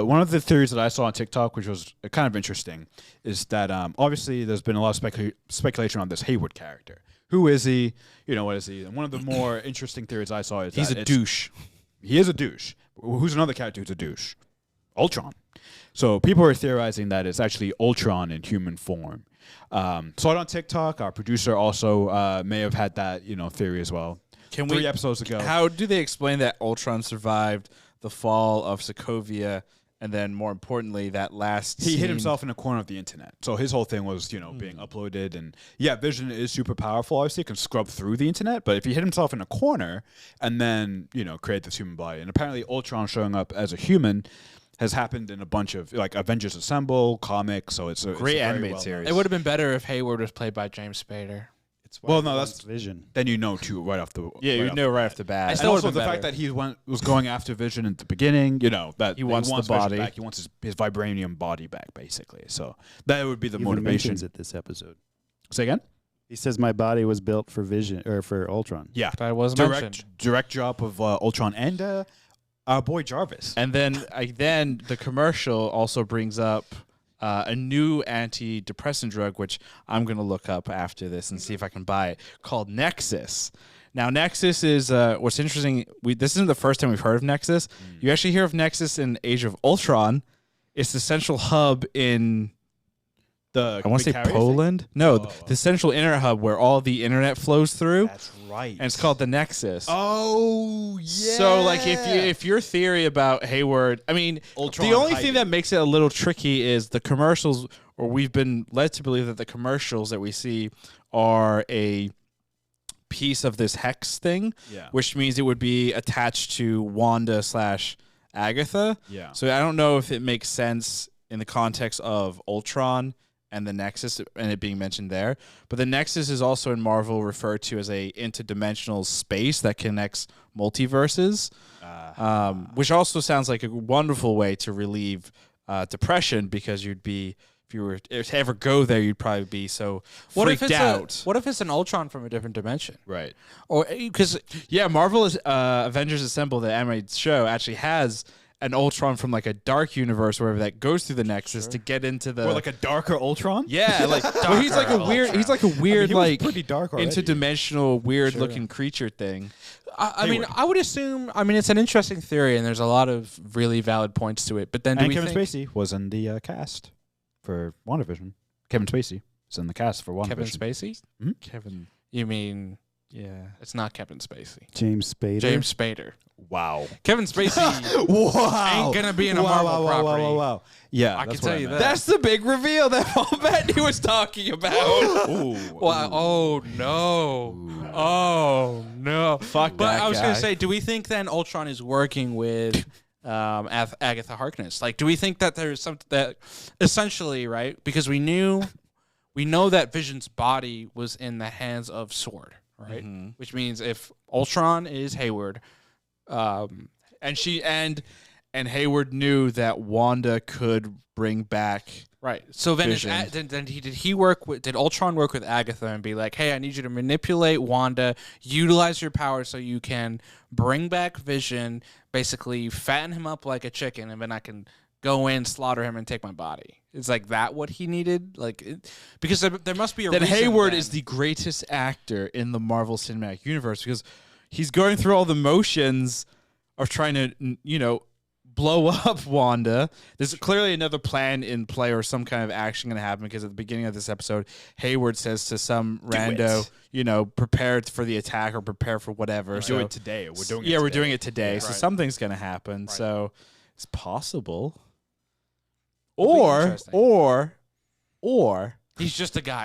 one of the theories that I saw on TikTok, which was kind of interesting, is that obviously there's been a lot of speculation on this Hayward character. Who is he? What is he? And one of the more interesting theories I saw is he's a douche. He is a douche. Who's another character who's a douche? Ultron. So people are theorizing that it's actually Ultron in human form. Saw it on TikTok. Our producer also may have had that theory as well. 3 episodes ago. How do they explain that Ultron survived the fall of Sokovia, and then more importantly, that last he scene? hid himself in a corner of the internet. So his whole thing was, being uploaded. And yeah, Vision is super powerful. Obviously, it can scrub through the internet. But if he hid himself in a corner and then, create this human body, and apparently Ultron showing up as a human has happened in a bunch of Avengers Assemble comics. So it's a great animated series. It would have been better if Hayward was played by James Spader. That's Vision. Then too right off the right off the bat. And also the fact that he was going after Vision at the beginning, that he wants the body back. He wants his vibranium body back, basically. So that would be the motivation. Mentions it this episode. Say again. He says my body was built for Vision or for Ultron. Yeah, that was mentioned. Direct drop of Ultron and our boy Jarvis. And then the commercial also brings up a new antidepressant drug, which I'm going to look up after this and see if I can buy it, called Nexus. Now, Nexus is what's interesting. This isn't the first time we've heard of Nexus. You actually hear of Nexus in Age of Ultron. It's the central hub in I want to say Poland. Thing? No, the central internet hub where all the internet flows through. That's right. And it's called the Nexus. Oh, yeah. So, if your theory about Hayward, I mean, Ultron, the only thing that makes it a little tricky is the commercials, or we've been led to believe that the commercials that we see are a piece of this hex thing, which means it would be attached to Wanda/Agatha. Yeah. So I don't know if it makes sense in the context of Ultron and the Nexus and it being mentioned there. But the Nexus is also in Marvel referred to as a interdimensional space that connects multiverses, which also sounds like a wonderful way to relieve depression, because if you were to ever go there, you'd probably be so freaked out. What if it's an Ultron from a different dimension? Right. Or because Marvel is Avengers Assemble, the animated show, actually has an Ultron from a dark universe, wherever that goes through the Nexus to get into the. Or a darker Ultron. Yeah, he's like a weird. He's like a weird, pretty dark already. interdimensional, weird-looking creature thing. I mean, I would assume. I mean, it's an interesting theory, and there's a lot of really valid points to it. But then, Kevin Spacey was in the cast for WandaVision. Kevin Spacey is in the cast for WandaVision. Kevin Spacey? Hmm? Kevin. You mean? Yeah, it's not Kevin Spacey. James Spader. James Spader. Wow. Kevin Spacey ain't gonna be in a Marvel property. Wow. Yeah, I can tell you that. That's the big reveal that Paul Bettany was talking about. Well, oh no. Oh no. Fuck but that I was guy. gonna say, do we think then Ultron is working with Agatha Harkness? Do we think that there's something that essentially, right? Because we know that Vision's body was in the hands of Sword, right? Mm-hmm. Which means if Ultron is Hayward, and Hayward knew that Wanda could bring back So then, Vision. did Ultron work with Agatha and be like, hey, I need you to manipulate Wanda, utilize your power so you can bring back Vision, basically fatten him up like a chicken, and then I can go in, slaughter him, and take my body. Is that what he needed? Because there must be a reason. Hayward is the greatest actor in the Marvel Cinematic Universe, because he's going through all the motions of trying to, blow up Wanda. There's clearly another plan in play, or some kind of action going to happen, because at the beginning of this episode, Hayward says to some rando, prepare for the attack or prepare for whatever. We're doing it today. We're doing it today. Yeah. So something's going to happen. Right. So it's possible. Or Or he's just a guy.